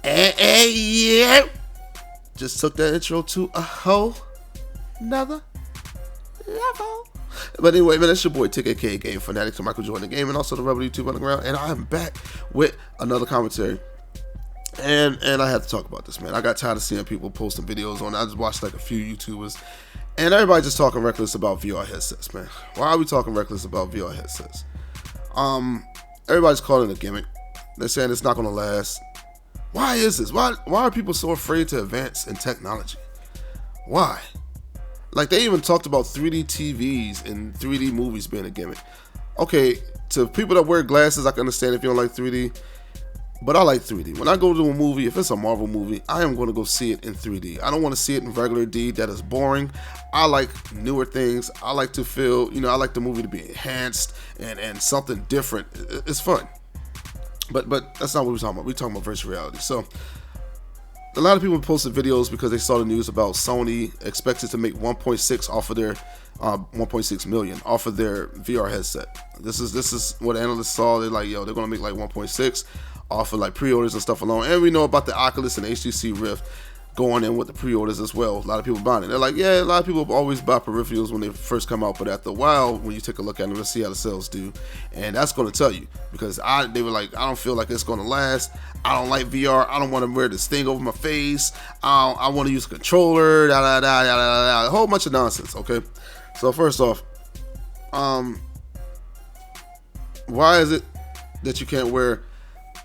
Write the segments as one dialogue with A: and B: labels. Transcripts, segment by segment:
A: Yeah. Just took that intro to a whole nother level. But anyway, man, that's your boy Tick, aka Game Fanatics, and Michael Jordan the Game, and also the Rebel YouTube Underground, and I'm back with another commentary. And I had to talk about this, man. I got tired of seeing people posting videos on it. I just watched like a few YouTubers, and everybody just talking reckless about VR headsets, man. Why are we talking reckless about VR headsets? Everybody's calling it a gimmick. They're saying it's not gonna last. Why is this? Why are people so afraid to advance in technology? Why? Like, they even talked about 3D TVs and 3D movies being a gimmick. Okay, to people that wear glasses, I can understand if you don't like 3D, but I like 3D. When I go to a movie, if it's a Marvel movie, I am going to go see it in 3D. I don't want to see it in regular D. That is boring. I like newer things. I like to feel, I like the movie to be enhanced and something different. It's fun. But that's not what we're talking about. We're talking about virtual reality. So a lot of people posted videos because they saw the news about Sony expected to make 1.6 off of their 1.6 million off of their VR headset. This is what analysts saw. They're like, they're gonna make like 1.6 off of like pre-orders and stuff alone. And we know about the Oculus and HTC Rift going in with the pre-orders as well. A lot of people buying it. They're like, a lot of people always buy peripherals when they first come out, but after a while, when you take a look at them, let's see how the sales do. And that's going to tell you, because they were like, I don't feel like it's going to last. I don't like VR. I don't want to wear this thing over my face. I want to use a controller, a whole bunch of nonsense. Okay. So first off, why is it that you can't wear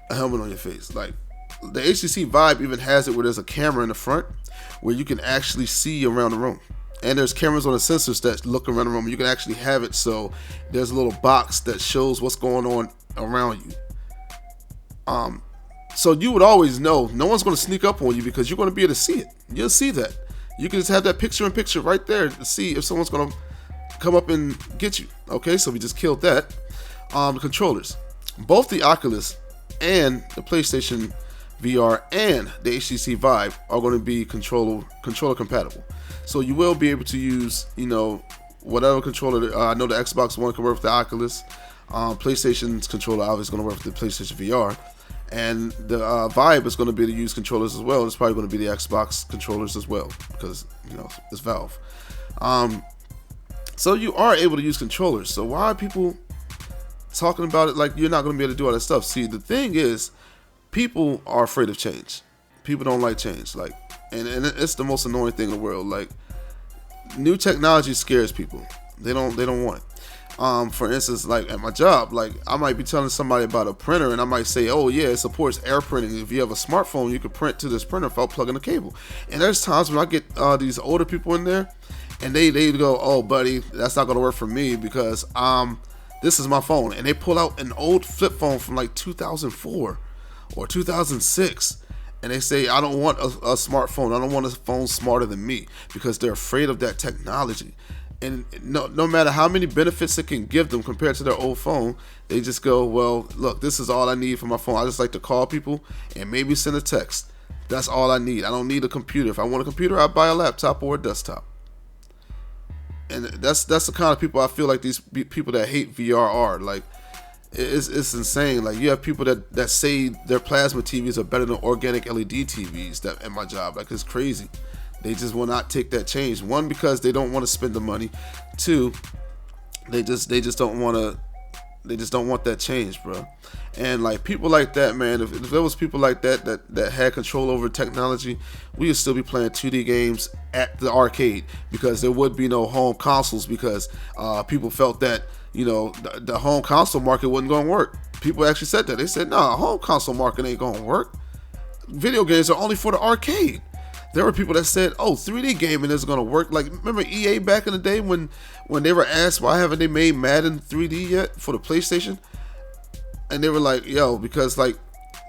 A: a helmet on your face? Like, the HTC Vive even has it where there's a camera in the front where you can actually see around the room. And there's cameras on the sensors that look around the room. You can actually have it so there's a little box that shows what's going on around you. So you would always know. No one's going to sneak up on you because you're going to be able to see it. You'll see that. You can just have that picture-in-picture right there to see if someone's going to come up and get you. Okay, so we just killed that. The controllers. Both the Oculus and the PlayStation VR and the HTC Vive are going to be controller compatible. So you will be able to use, whatever controller. I know the Xbox One can work with the Oculus. PlayStation's controller obviously going to work with the PlayStation VR. And the Vive is going to be able to use controllers as well. It's probably going to be the Xbox controllers as well because, it's Valve. So you are able to use controllers. So why are people talking about it like you're not going to be able to do all that stuff? See, the thing is, people are afraid of change. People don't like change. Like, and it's the most annoying thing in the world. Like, new technology scares people. They don't want it. For instance, like at my job, like I might be telling somebody about a printer, and I might say, "Oh yeah, it supports air printing. If you have a smartphone, you can print to this printer without plugging a cable." And there's times when I get these older people in there, and they go, "Oh, buddy, that's not gonna work for me because this is my phone," and they pull out an old flip phone from like 2004 or 2006. And they say, I don't want a smartphone. I don't want a phone smarter than me, because they're afraid of that technology. And no matter how many benefits it can give them compared to their old phone, they just go, well, look, this is all I need for my phone. I just like to call people and maybe send a text. That's all I need. I don't need a computer. If I want a computer, I'll buy a laptop or a desktop. And that's the kind of people I feel like these people that hate VR are. Like, it's insane. Like, you have people that say their plasma TVs are better than organic LED TVs that at my job. Like, it's crazy. They just will not take that change. One, because they don't want to spend the money. Two, they just don't want to. They just don't want that change, bro. And like people like that, man. If there was people like that had control over technology, we would still be playing 2D games at the arcade, because there would be no home consoles, because people felt that the home console market wasn't going to work. People actually said that. They said, "Nah, home console market ain't going to work. Video games are only for the arcade." There were people that said, "Oh, 3D gaming is going to work." Like, remember EA back in the day when they were asked why haven't they made Madden 3D yet for the PlayStation? And they were like, "Yo, because like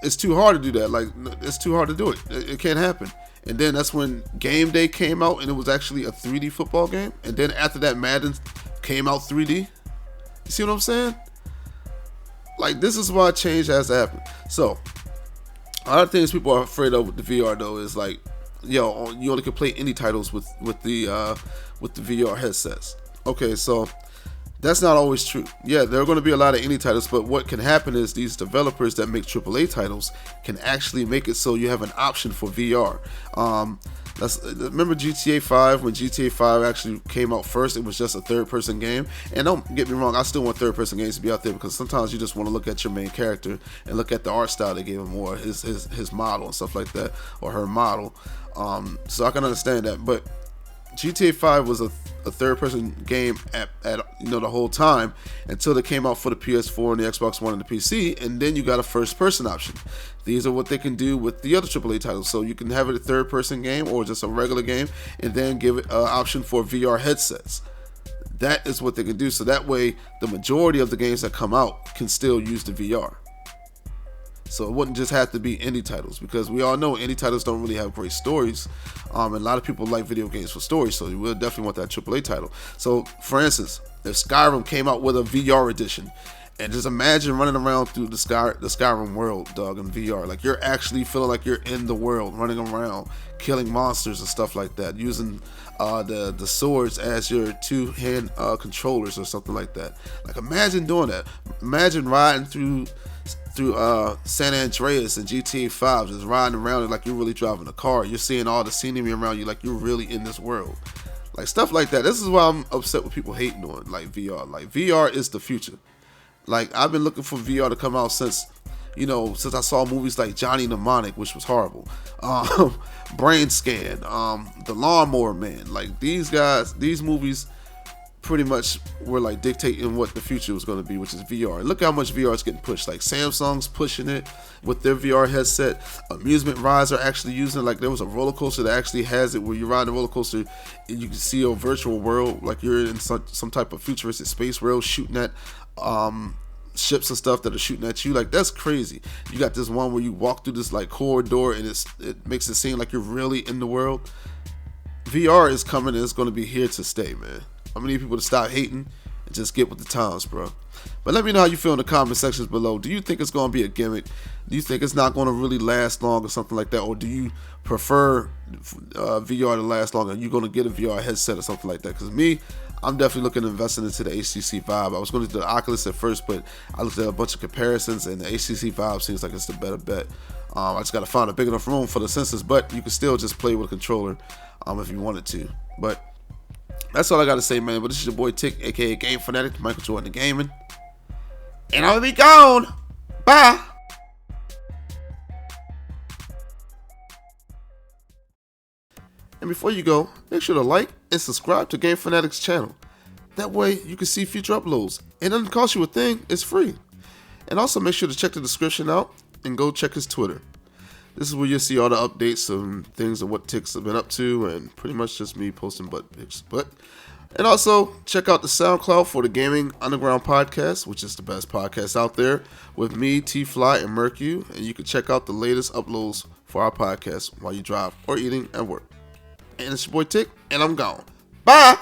A: it's too hard to do that. Like, it's too hard to do it. It can't happen." And then that's when Game Day came out, and it was actually a 3D football game. And then after that, Madden came out 3D. You see what I'm saying? Like, this is why change has to happen. So, a lot of things people are afraid of with the VR though is like, you only can play indie titles with the VR headsets. Okay, so That's not always true. Yeah, there are going to be a lot of indie titles, but what can happen is these developers that make AAA titles can actually make it so you have an option for VR. Remember GTA 5, when GTA 5 actually came out first, it was just a third-person game. And don't get me wrong, I still want third-person games to be out there, because sometimes you just want to look at your main character and look at the art style they gave him, or his model and stuff like that, or her model. So I can understand that, but GTA 5 was a third-person game at the whole time until it came out for the PS4 and the Xbox One and the PC, and then you got a first-person option. These are what they can do with the other AAA titles. So you can have it a third-person game or just a regular game, and then give it an option for VR headsets. That is what they can do. So that way, the majority of the games that come out can still use the VR. So it wouldn't just have to be indie titles, because we all know indie titles don't really have great stories. And a lot of people like video games for stories, so you will definitely want that AAA title. So, for instance, if Skyrim came out with a VR edition, and just imagine running around through the Skyrim world, dog, in VR. Like, you're actually feeling like you're in the world, running around, killing monsters and stuff like that, using the swords as your two-hand controllers or something like that. Like, imagine doing that. Imagine riding through San Andreas and GTA 5, just riding around it like you're really driving a car. You're seeing all the scenery around you like you're really in this world. Like, stuff like that. This is why I'm upset with people hating on like VR. Like, VR is the future. Like, I've been looking for VR to come out since I saw movies like Johnny Mnemonic, which was horrible. Brain Scan, The Lawnmower Man. Like, these movies pretty much were like dictating what the future was going to be, which is VR. And look how much VR is getting pushed. Like, Samsung's pushing it with their VR headset. Amusement rides are actually using it. Like, there was a roller coaster that actually has it where you ride the roller coaster and you can see a virtual world, like you're in some type of futuristic space world, shooting at ships and stuff that are shooting at you. Like, that's crazy. You got this one where you walk through this like corridor and it makes it seem like you're really in the world. VR is coming and it's going to be here to stay, man. I'm gonna need people to stop hating and just get with the times, bro. But let me know how you feel in the comment sections below. Do you think it's gonna be a gimmick? Do you think it's not gonna really last long or something like that? Or do you prefer VR to last longer? Are you gonna get a VR headset or something like that? Because me, I'm definitely looking to invest into the HTC Vive. I was going to do the Oculus at first, but I looked at a bunch of comparisons, and the HTC Vive seems like it's the better bet. I just got to find a big enough room for the sensors, but you can still just play with a controller if you wanted to. But that's all I got to say, man. But this is your boy Tick, aka Game Fanatic, Michael Jordan the Gaming. And I'll be gone. Bye. And before you go, make sure to like and subscribe to Game Fanatic's channel. That way you can see future uploads. It doesn't cost you a thing, it's free. And also make sure to check the description out and go check his Twitter. This is where you'll see all the updates and things of what Tick's have been up to, and pretty much just me posting butt pics. And also check out the SoundCloud for the Gaming Underground podcast, which is the best podcast out there, with me, T-Fly, and Mercu. And you can check out the latest uploads for our podcast while you drive or eating at work. And it's your boy Tick, and I'm gone. Bye!